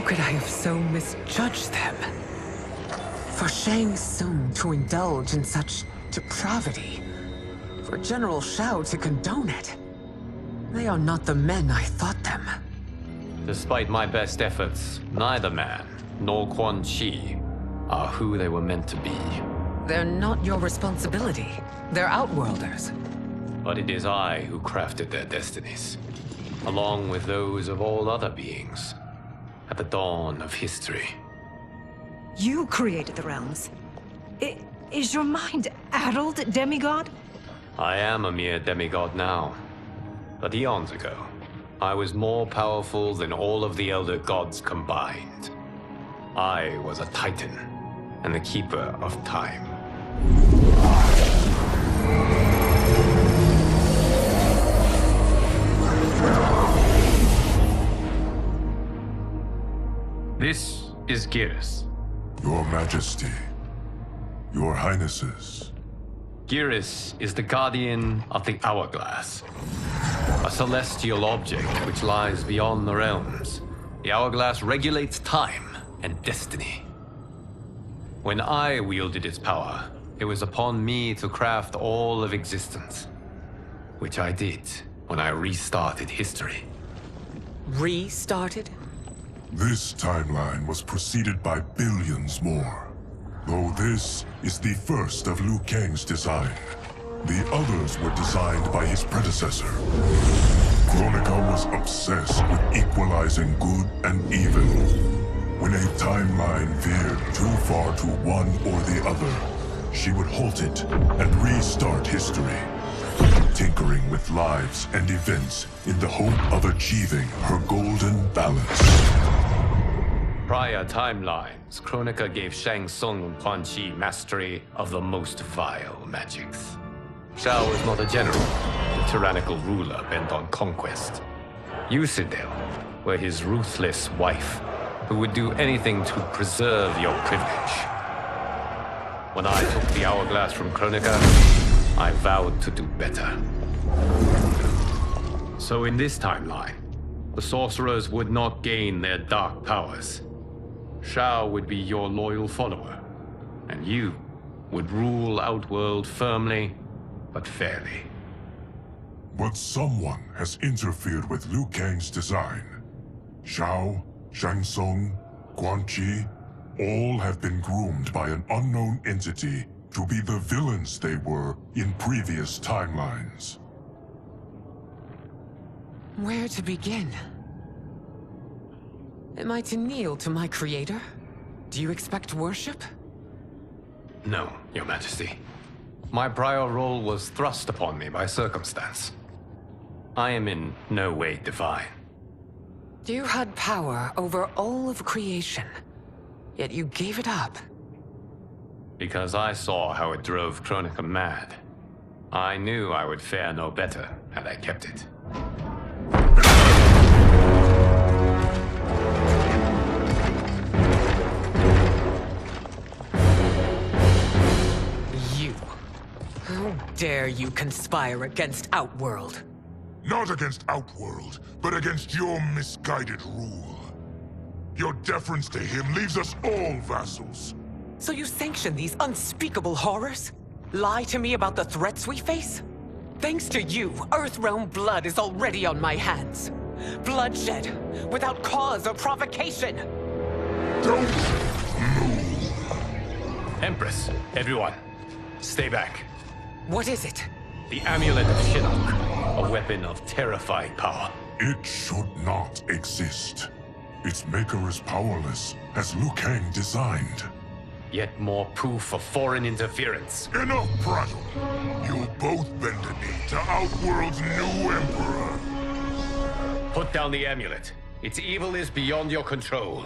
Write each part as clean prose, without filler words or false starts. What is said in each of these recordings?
could I have so misjudged them? For Shang Tsung to indulge in such depravity, for General Shao to condone it, they are not the men I thought them. Despite my best efforts, neither man nor Quan Chi are who they were meant to be. They're not your responsibility. They're Outworlders. But it is I who crafted their destinies, along with those of all other beings, at the dawn of history. You created the realms. Is your mind addled, demigod? I am a mere demigod now, but eons ago, I was more powerful than all of the Elder Gods combined. I was a Titan, and the Keeper of Time. This is Geras. Your Majesty, Your Highnesses. Geras is the guardian of the Hourglass, a celestial object which lies beyond the realms. The Hourglass regulates time and destiny. When I wielded its power, it was upon me to craft all of existence, which I did when I restarted history. Restarted? This timeline was preceded by billions more. Though this is the first of Liu Kang's design, the others were designed by his predecessor. Kronika was obsessed with equalizing good and evil. When a timeline veered too far to one or the other, she would halt it and restart history, tinkering with lives and events in the hope of achieving her golden balance. Prior timelines, Kronika gave Shang Tsung and Quan Chi mastery of the most vile magics. Shao was not a general, a tyrannical ruler bent on conquest. Yusidel were his ruthless wife, who would do anything to preserve your privilege. When I took the Hourglass from Kronika, I vowed to do better. So in this timeline, the sorcerers would not gain their dark powers. Shao would be your loyal follower, and you would rule Outworld firmly, but fairly. But someone has interfered with Liu Kang's design. Shao, Shang Tsung, Quan Chi, all have been groomed by an unknown entity to be the villains they were in previous timelines. Where to begin? Am I to kneel to my creator? Do you expect worship? No, Your Majesty. My prior role was thrust upon me by circumstance. I am in no way divine. You had power over all of creation, yet you gave it up. Because I saw how it drove Kronika mad. I knew I would fare no better had I kept it. How dare you conspire against Outworld? Not against Outworld, but against your misguided rule. Your deference to him leaves us all vassals. So you sanction these unspeakable horrors? Lie to me about the threats we face? Thanks to you, Earthrealm blood is already on my hands. Bloodshed, without cause or provocation. Don't move. Empress, everyone, stay back. What is it? The Amulet of Shinnok, a weapon of terrifying power. It should not exist. Its maker is powerless, as Liu Kang designed. Yet more proof of foreign interference. Enough prattle! You'll both bend a knee to Outworld's new emperor. Put down the amulet. Its evil is beyond your control.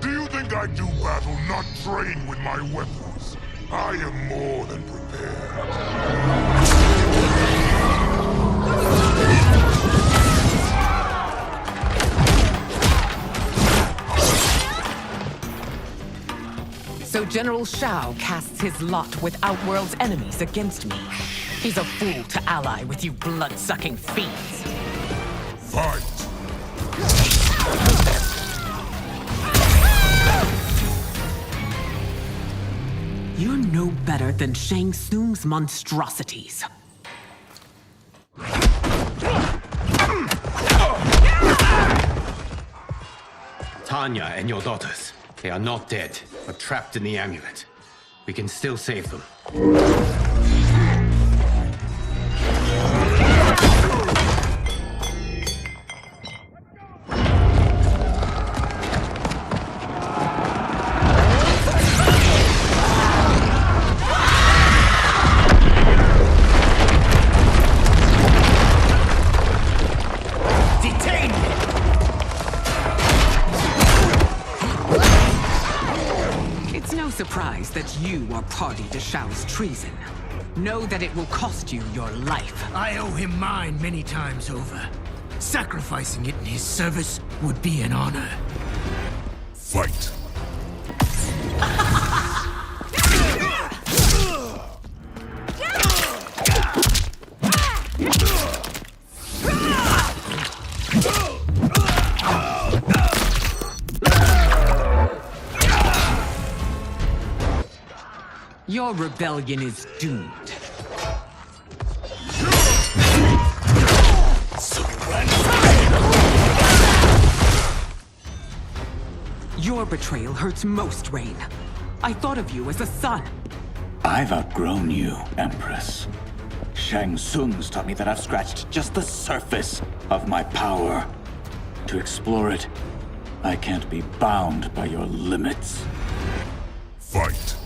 Do you think I do battle not trained with my weapons? I am more than prepared. So General Shao casts his lot with Outworld's enemies against me. He's a fool to ally with you blood-sucking fiends. Fight! You're no better than Shang Tsung's monstrosities. Tanya and your daughters. They are not dead, but trapped in the amulet. We can still save them. Surprise that you are party to Shao's treason. Know that it will cost you your life. I owe him mine many times over. Sacrificing it in his service would be an honor. Fight! Your rebellion is doomed. Your betrayal hurts most, Rain. I thought of you as a son. I've outgrown you, Empress. Shang Tsung's taught me that I've scratched just the surface of my power. To explore it, I can't be bound by your limits. Fight!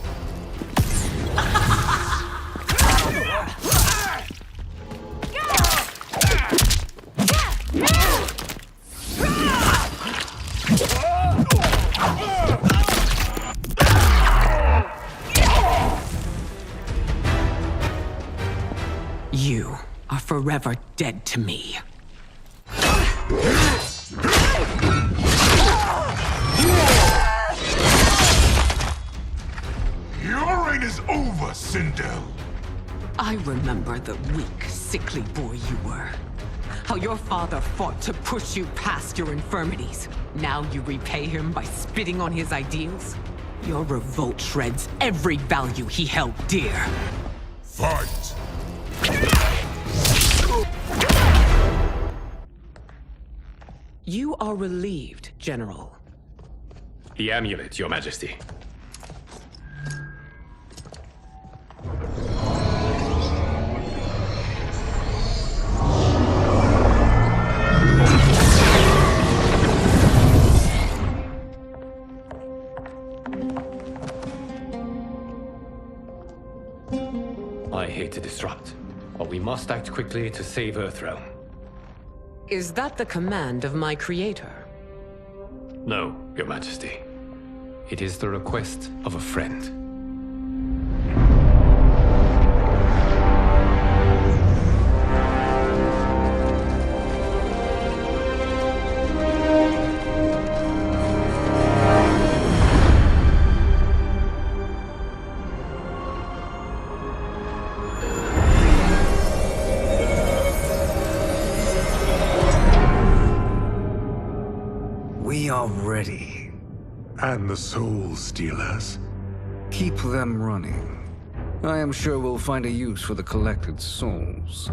You are forever dead to me. Your reign is over, Sindel! I remember the weak, sickly boy you were. How your father fought to push you past your infirmities. Now you repay him by spitting on his ideals? Your revolt shreds every value he held dear. Fight! You are relieved, General. The amulet, Your Majesty. I hate to disrupt, but we must act quickly to save Earthrealm. Is that the command of my creator? No, Your Majesty. It is the request of a friend. We are ready. And the Soul Stealers? Keep them running. I am sure we'll find a use for the collected souls.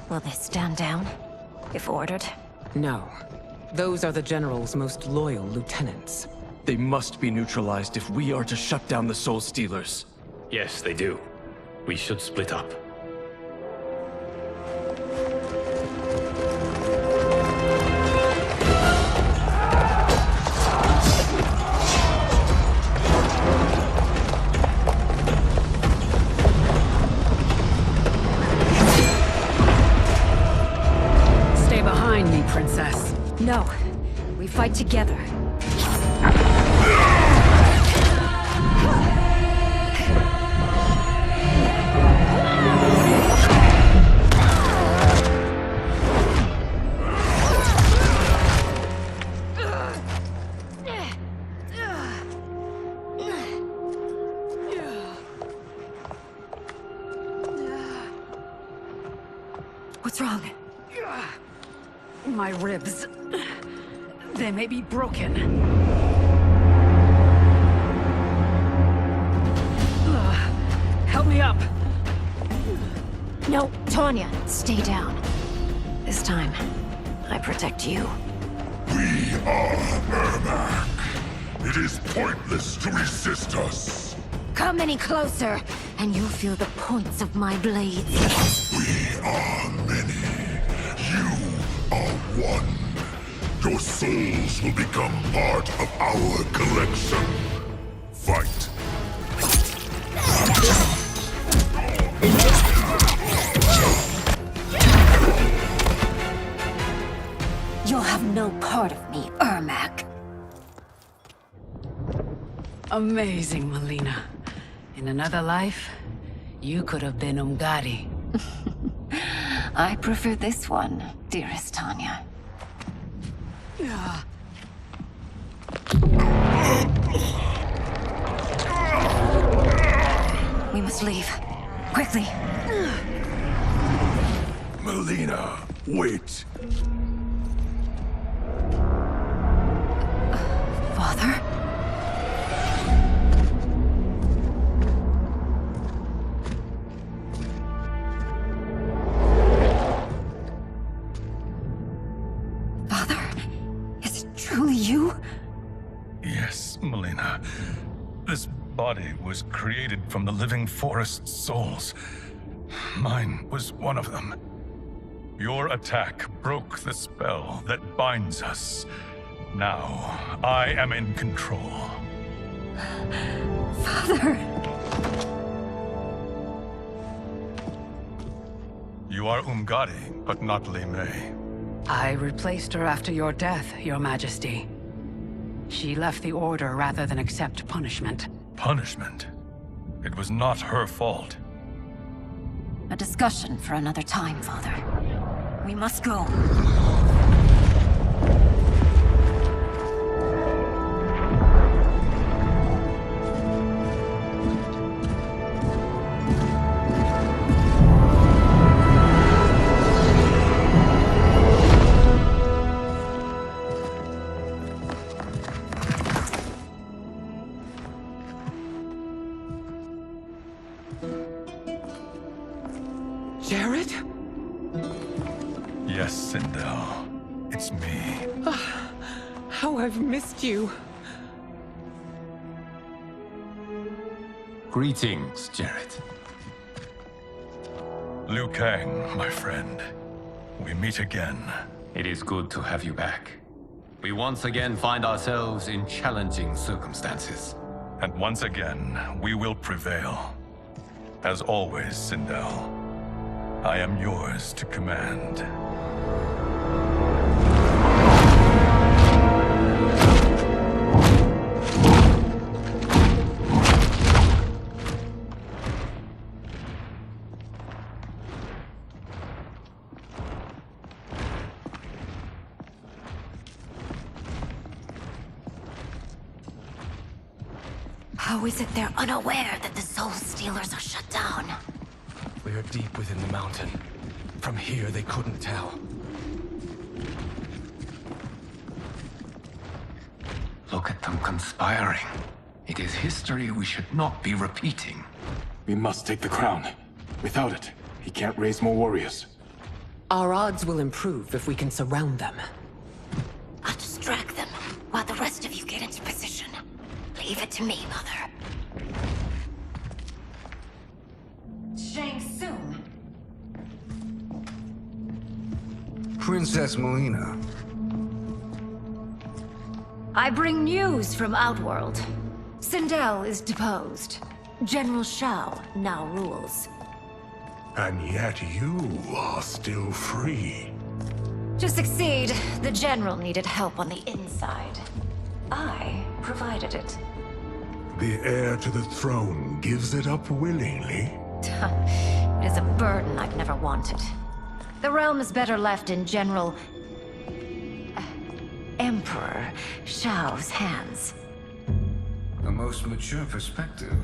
Will they stand down, if ordered? No. Those are the General's most loyal lieutenants. They must be neutralized if we are to shut down the Soul Stealers. Yes, they do. We should split up. together. What's wrong? My ribs. They may be broken. Help me up. No, Tanya, stay down. This time, I protect you. We are Ermac. It is pointless to resist us. Come any closer, and you'll feel the points of my blades. We are many. You are one. Your souls will become part of our collection. Fight. You'll have no part of me, Ermac. Amazing, Melina. In another life, you could have been Umgadi. I prefer this one, dearest Tanya. We must leave. Quickly. Melina, wait. Father? Father? Is it truly you? Yes, Melina. This body was created from the living forest's souls. Mine was one of them. Your attack broke the spell that binds us. Now, I am in control. Father! You are Umgadi, but not Li Mei. I replaced her after your death, Your Majesty. She left the Order rather than accept punishment. Punishment? It was not her fault. A discussion for another time, Father. We must go. Jared? Yes, Sindel. It's me. How I've missed you. Greetings, Jared. Liu Kang, my friend. We meet again. It is good to have you back. We once again find ourselves in challenging circumstances. And once again, we will prevail. As always, Sindel, I am yours to command. How is it they're unaware that the Soul Stealers are shut down? We are deep within the mountain. From here, they couldn't tell. Look at them conspiring. It is history we should not be repeating. We must take the crown. Without it, he can't raise more warriors. Our odds will improve if we can surround them. I'll distract them while the rest of you get into position. Leave it to me, Mother. Shang Tsung. Princess Melina. I bring news from Outworld. Sindel is deposed. General Shao now rules. And yet you are still free. To succeed, the General needed help on the inside. I provided it. The heir to the throne gives it up willingly. It is a burden I've never wanted. The realm is better left in General... Emperor Shao's hands. A most mature perspective.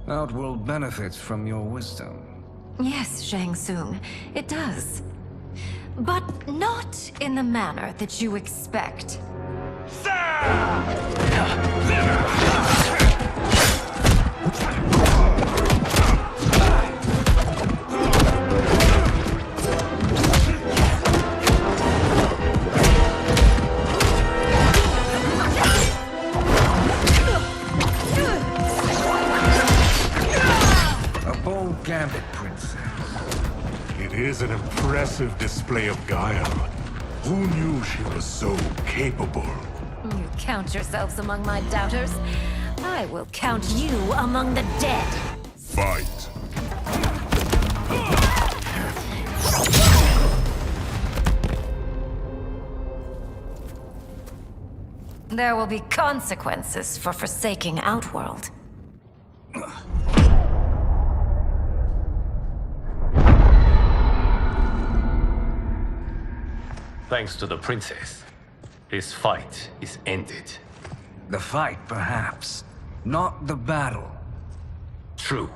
Outworld benefits from your wisdom. Yes, Shang Tsung, it does. But not in the manner that you expect. A bold gambit, princess. It is an impressive display of guile. Who knew she was so capable? You count yourselves among my doubters. I will count you among the dead. Fight. There will be consequences for forsaking Outworld. Thanks to the princess, this fight is ended. The fight, perhaps. Not the battle. True.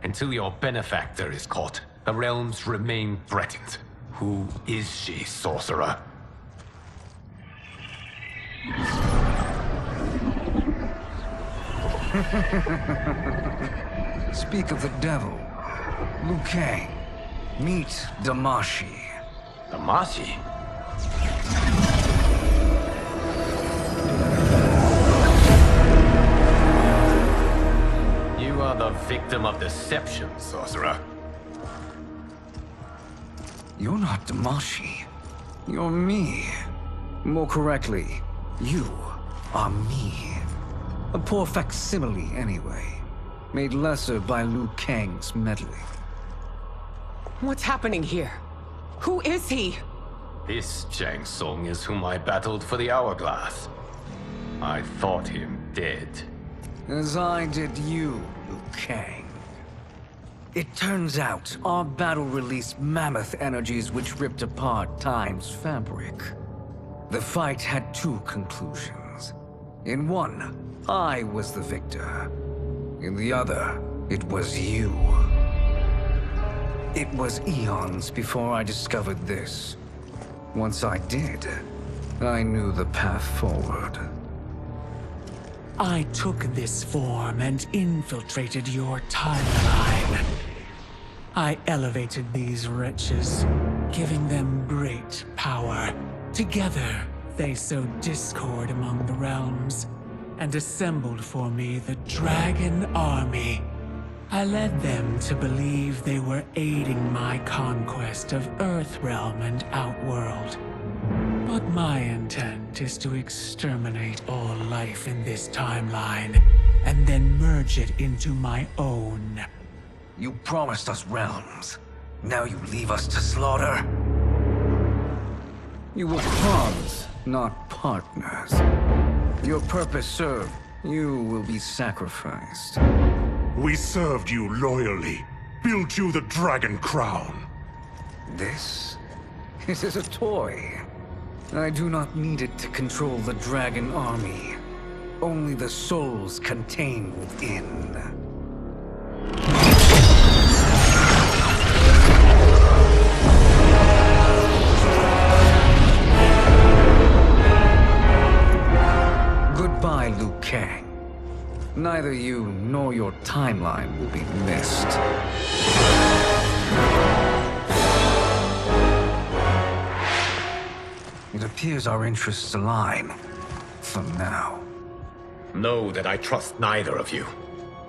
Until your benefactor is caught, the realms remain threatened. Who is she, sorcerer? Speak of the devil. Liu Kang. Meet Damashi. Damashi? You are the victim of deception, sorcerer. You're not Damashi. You're me. More correctly, you are me. A poor facsimile, anyway. Made lesser by Liu Kang's meddling. What's happening here? Who is he? This Shang Tsung is whom I battled for the Hourglass. I thought him dead. As I did you, Liu Kang. It turns out our battle released mammoth energies which ripped apart time's fabric. The fight had two conclusions. In one, I was the victor. In the other, it was you. It was eons before I discovered this. Once I did, I knew the path forward. I took this form and infiltrated your timeline. I elevated these wretches, giving them great power. Together, they sowed discord among the realms, and assembled for me the Dragon Army. I led them to believe they were aiding my conquest of Earthrealm and Outworld. But my intent is to exterminate all life in this timeline, and then merge it into my own. You promised us realms. Now you leave us to slaughter? You were pawns, not partners. Your purpose served. You will be sacrificed. We served you loyally, built you the Dragon Crown. This is a toy. I do not need it to control the Dragon Army. Only the souls contained within. Goodbye, Liu Kang. Neither you nor your timeline will be missed. It appears our interests align. For now. Know that I trust neither of you.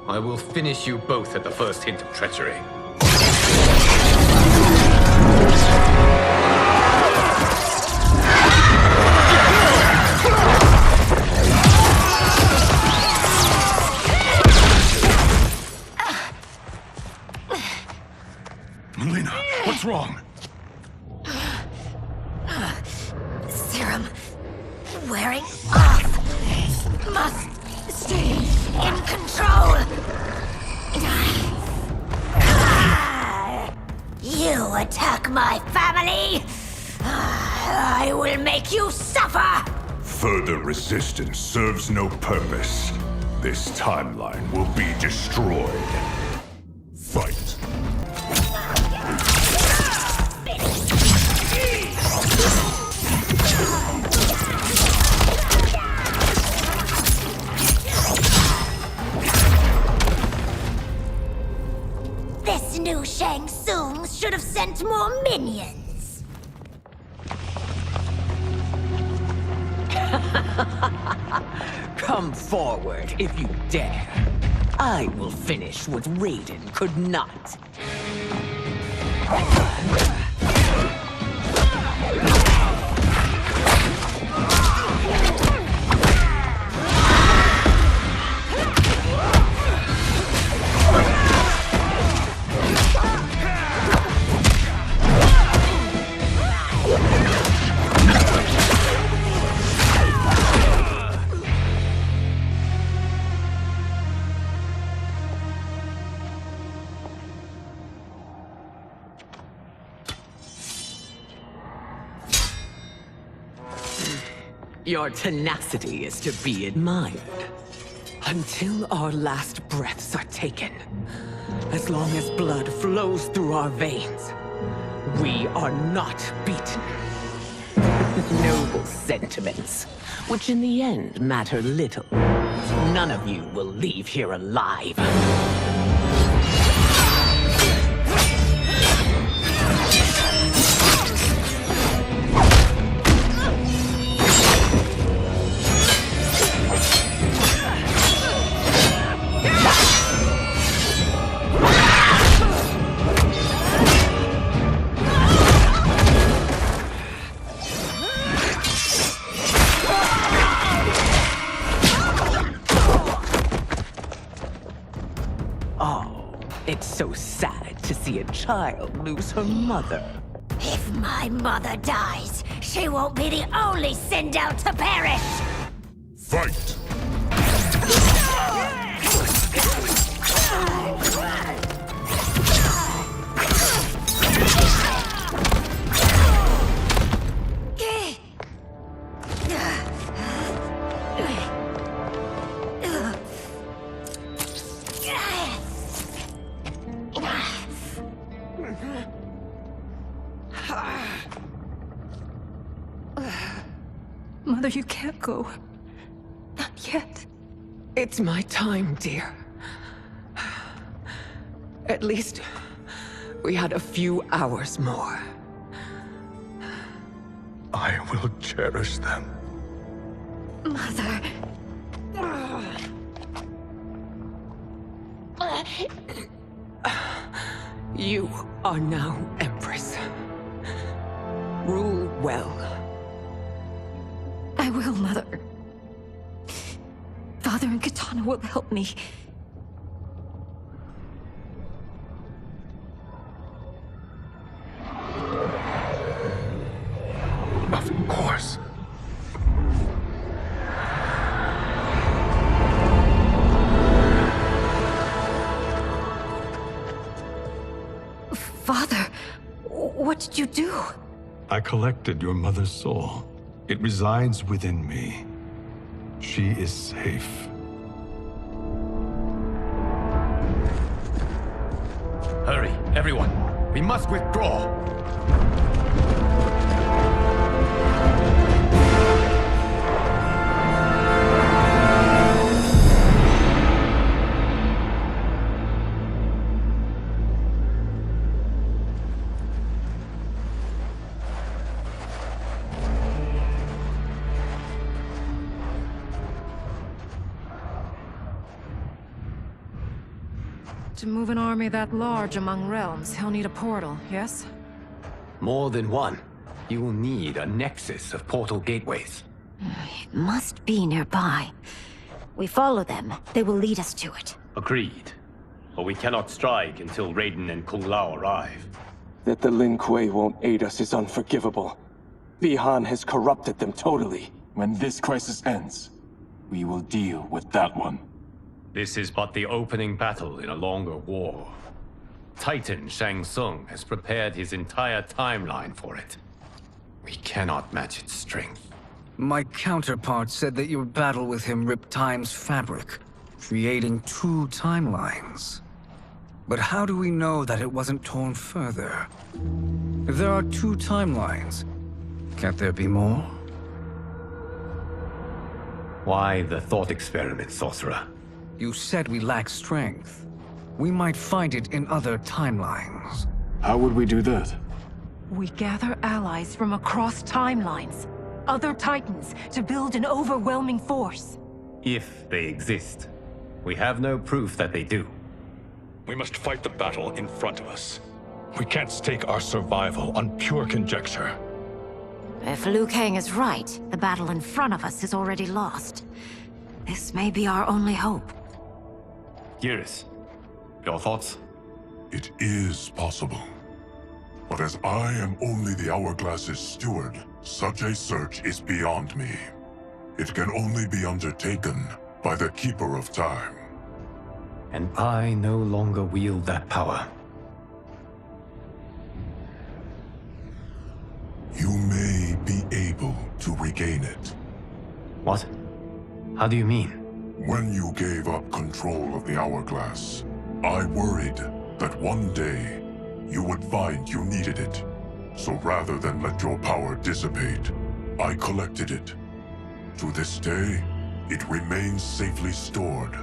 I will finish you both at the first hint of treachery. Melina, what's wrong? will make you suffer! Further resistance serves no purpose. This timeline will be destroyed. Fight. This new Shang Tsung should have sent more minions. Come forward if you dare. I will finish what Raiden could not. Your tenacity is to be admired. Until our last breaths are taken, as long as blood flows through our veins, we are not beaten. Noble sentiments, which in the end matter little. None of you will leave here alive. It's so sad to see a child lose her mother. If my mother dies, she won't be the only Sindel to perish! Fight! Mother, you can't go. Not yet. It's my time, dear. At least, we had a few hours more. I will cherish them. Mother... You are now Empress. Rule well. I will, Mother. Father and Katana will help me. Of course. Father, what did you do? I collected your mother's soul. It resides within me. She is safe. Hurry, everyone. We must withdraw. To move an army that large among realms, he'll need a portal, yes? More than one. You will need a nexus of portal gateways. It must be nearby. We follow them, they will lead us to it. Agreed. But we cannot strike until Raiden and Kung Lao arrive. That the Lin Kuei won't aid us is unforgivable. Bihan has corrupted them totally. When this crisis ends, we will deal with that one. This is but the opening battle in a longer war. Titan Shang Tsung has prepared his entire timeline for it. We cannot match its strength. My counterpart said that your battle with him ripped time's fabric, creating two timelines. But how do we know that it wasn't torn further? If there are two timelines, can't there be more? Why the thought experiment, sorcerer? You said we lack strength. We might find it in other timelines. How would we do that? We gather allies from across timelines, other titans, to build an overwhelming force. If they exist. We have no proof that they do. We must fight the battle in front of us. We can't stake our survival on pure conjecture. If Liu Kang is right, the battle in front of us is already lost. This may be our only hope. Geras, your thoughts? It is possible. But as I am only the Hourglass's steward, such a search is beyond me. It can only be undertaken by the Keeper of Time. And I no longer wield that power. You may be able to regain it. What? How do you mean? When you gave up control of the Hourglass, I worried that one day you would find you needed it. So rather than let your power dissipate, I collected it. To this day, it remains safely stored.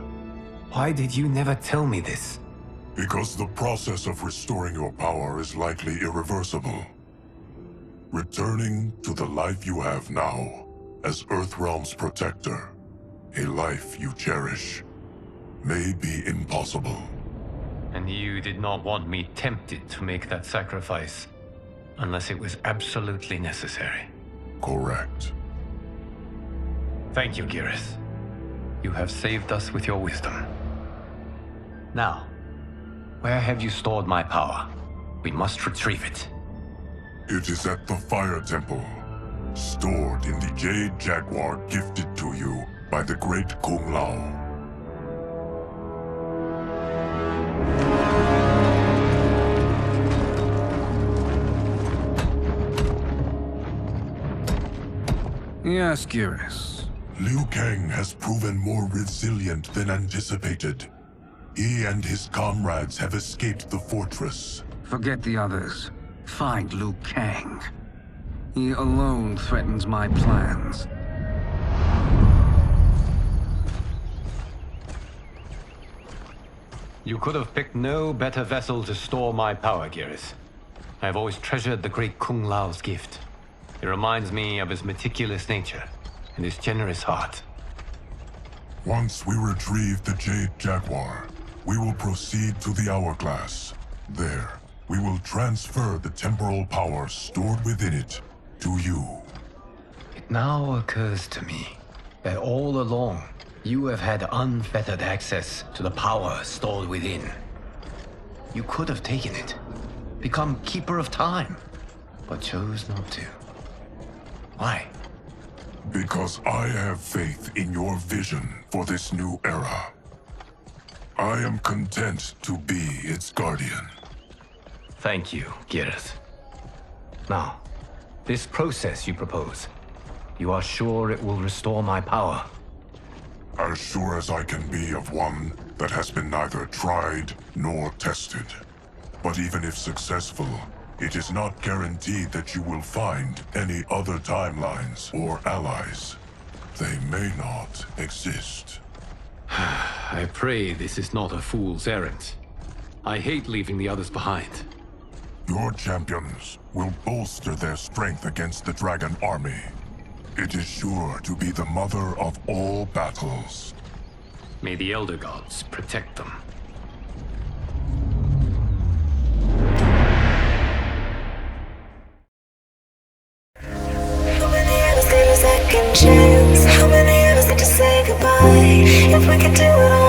Why did you never tell me this? Because the process of restoring your power is likely irreversible. Returning to the life you have now, as Earthrealm's protector, a life you cherish, may be impossible. And you did not want me tempted to make that sacrifice, unless it was absolutely necessary. Correct. Thank you, Geras. You have saved us with your wisdom. Now, where have you stored my power? We must retrieve it. It is at the Fire Temple, stored in the Jade Jaguar gifted to you by the great Kung Lao. Yes, Geras. Liu Kang has proven more resilient than anticipated. He and his comrades have escaped the fortress. Forget the others. Find Liu Kang. He alone threatens my plans. You could have picked no better vessel to store my power, Geras. I have always treasured the great Kung Lao's gift. It reminds me of his meticulous nature and his generous heart. Once we retrieve the Jade Jaguar, we will proceed to the Hourglass. There, we will transfer the temporal power stored within it to you. It now occurs to me that all along, you have had unfettered access to the power stored within. You could have taken it, become Keeper of Time, but chose not to. Why? Because I have faith in your vision for this new era. I am content to be its guardian. Thank you, Geras. Now, this process you propose, you are sure it will restore my power? As sure as I can be of one that has been neither tried nor tested. But even if successful, it is not guaranteed that you will find any other timelines or allies. They may not exist. I pray this is not a fool's errand. I hate leaving the others behind. Your champions will bolster their strength against the Dragon Army. It is sure to be the mother of all battles. May the Elder Gods protect them. How many of us get a second chance? How many of us get to say goodbye? If we could do it all